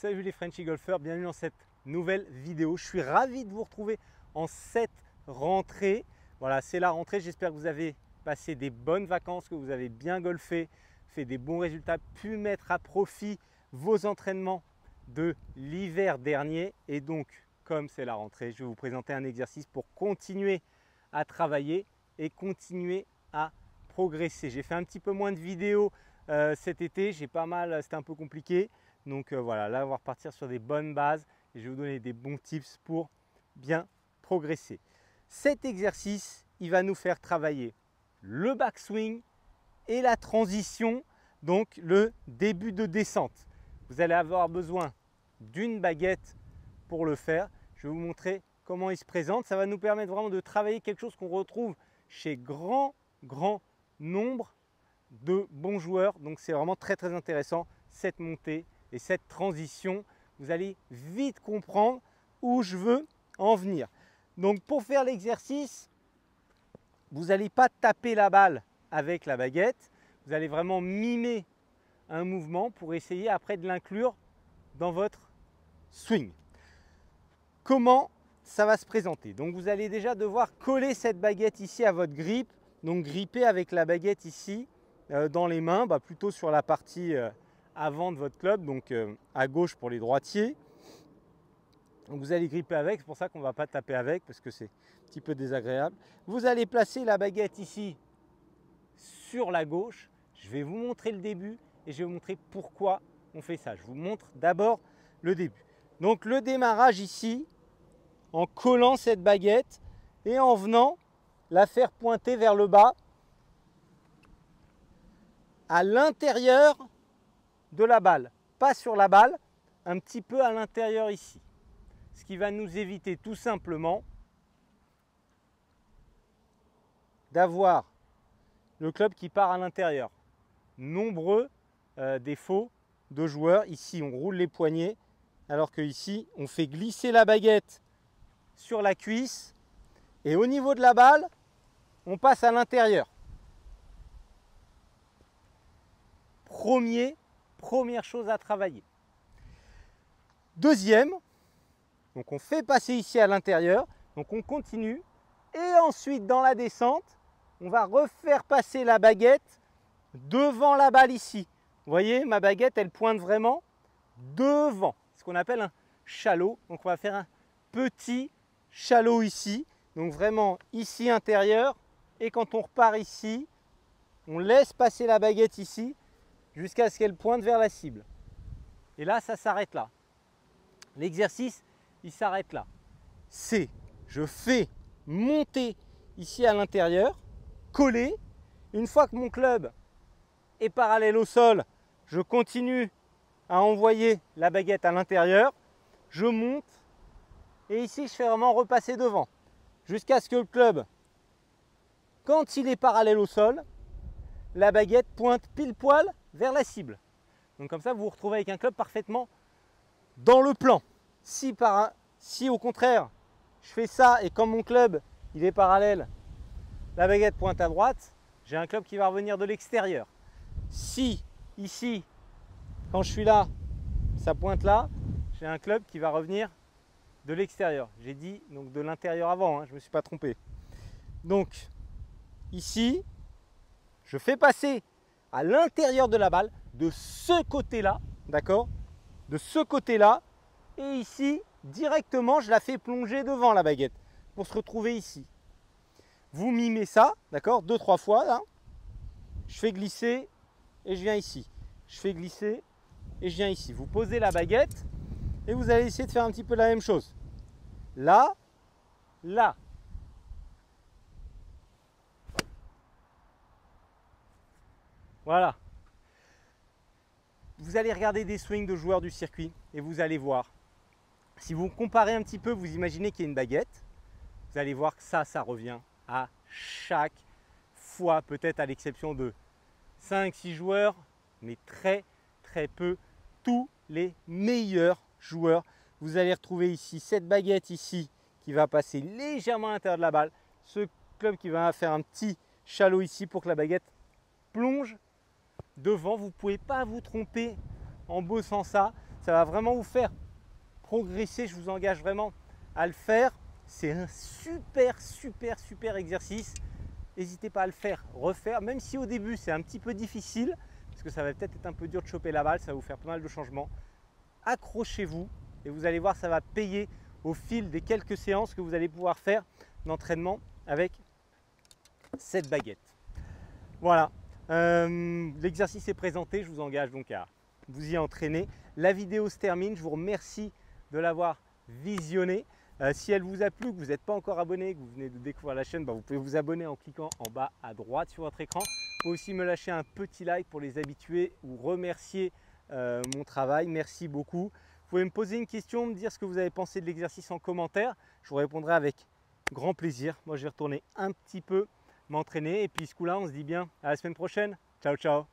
Salut les Frenchy golfeurs, bienvenue dans cette nouvelle vidéo. Je suis ravi de vous retrouver en cette rentrée. Voilà, c'est la rentrée. J'espère que vous avez passé des bonnes vacances, que vous avez bien golfé, fait des bons résultats, pu mettre à profit vos entraînements de l'hiver dernier. Et donc, comme c'est la rentrée, je vais vous présenter un exercice pour continuer à travailler et continuer à progresser. J'ai fait un petit peu moins de vidéos cet été, c'était un peu compliqué. Donc voilà, là on va repartir sur des bonnes bases et je vais vous donner des bons tips pour bien progresser. Cet exercice, il va nous faire travailler le backswing et la transition, donc le début de descente. Vous allez avoir besoin d'une baguette pour le faire. Je vais vous montrer comment il se présente. Ça va nous permettre vraiment de travailler quelque chose qu'on retrouve chez grand nombre de bons joueurs. Donc c'est vraiment très intéressant cette montée et cette transition. Vous allez vite comprendre où je veux en venir. Donc pour faire l'exercice, vous n'allez pas taper la balle avec la baguette. Vous allez vraiment mimer un mouvement pour essayer après de l'inclure dans votre swing. Comment ça va se présenter? Donc vous allez déjà devoir coller cette baguette ici à votre grip. Donc gripper avec la baguette ici dans les mains, plutôt sur la partie avant de votre club, donc à gauche pour les droitiers. Donc vous allez gripper avec, c'est pour ça qu'on ne va pas taper avec parce que c'est un petit peu désagréable. Vous allez placer la baguette ici sur la gauche. Je vais vous montrer le début et je vais vous montrer pourquoi on fait ça. Je vous montre d'abord le début. Donc le démarrage ici, en collant cette baguette et en venant la faire pointer vers le bas à l'intérieur de la balle, pas sur la balle, un petit peu à l'intérieur ici. Ce qui va nous éviter tout simplement d'avoir le club qui part à l'intérieur. Nombreux défauts de joueurs. Ici, on roule les poignets, alors que ici, on fait glisser la baguette sur la cuisse et au niveau de la balle, on passe à l'intérieur. Première chose à travailler. Deuxième, donc on fait passer ici à l'intérieur, donc on continue et ensuite dans la descente, on va refaire passer la baguette devant la balle ici. Vous voyez, ma baguette, elle pointe vraiment devant, ce qu'on appelle un shallow. Donc on va faire un petit shallow ici, donc vraiment ici intérieur, et quand on repart ici, on laisse passer la baguette ici jusqu'à ce qu'elle pointe vers la cible. Et là, ça s'arrête là. L'exercice, il s'arrête là. Je fais monter ici à l'intérieur, coller. Une fois que mon club est parallèle au sol, je continue à envoyer la baguette à l'intérieur. Je monte et ici, je fais vraiment repasser devant jusqu'à ce que le club, quand il est parallèle au sol, la baguette pointe pile poil vers la cible. Donc comme ça, vous vous retrouvez avec un club parfaitement dans le plan. Si au contraire, je fais ça et comme mon club il est parallèle, la baguette pointe à droite, j'ai un club qui va revenir de l'extérieur. Si ici, quand je suis là, ça pointe là, j'ai un club qui va revenir de l'extérieur. J'ai dit donc de l'intérieur avant, je ne me suis pas trompé. Donc ici, je fais passer à l'intérieur de la balle, de ce côté-là, d'accord? De ce côté-là, et ici, directement, je la fais plonger devant la baguette pour se retrouver ici. Vous mimez ça, d'accord? 2-3 fois, là. Je fais glisser et je viens ici. Je fais glisser et je viens ici. Vous posez la baguette et vous allez essayer de faire un petit peu la même chose. Là, là. Voilà. Vous allez regarder des swings de joueurs du circuit et vous allez voir. Si vous comparez un petit peu, vous imaginez qu'il y a une baguette. Vous allez voir que ça revient à chaque fois, peut-être à l'exception de 5-6 joueurs, mais très peu. Tous les meilleurs joueurs, vous allez retrouver ici cette baguette ici qui va passer légèrement à l'intérieur de la balle. Ce club qui va faire un petit shallow ici pour que la baguette plonge devant. Vous ne pouvez pas vous tromper en bossant ça. Ça va vraiment vous faire progresser. Je vous engage vraiment à le faire. C'est un super exercice. N'hésitez pas à le faire, refaire, même si au début c'est un petit peu difficile, parce que ça va peut-être être un peu dur de choper la balle, ça va vous faire pas mal de changements. Accrochez-vous et vous allez voir, ça va payer au fil des quelques séances que vous allez pouvoir faire d'entraînement avec cette baguette. Voilà, l'exercice est présenté, je vous engage donc à vous y entraîner. La vidéo se termine, je vous remercie de l'avoir visionnée. Si elle vous a plu, que vous n'êtes pas encore abonné, que vous venez de découvrir la chaîne, vous pouvez vous abonner en cliquant en bas à droite sur votre écran. Vous pouvez aussi me lâcher un petit like pour les habitués ou remercier mon travail. Merci beaucoup. Vous pouvez me poser une question, me dire ce que vous avez pensé de l'exercice en commentaire. Je vous répondrai avec grand plaisir. Moi, je vais retourner un petit peu m'entraîner. Et puis ce coup-là, on se dit bien à la semaine prochaine. Ciao, ciao.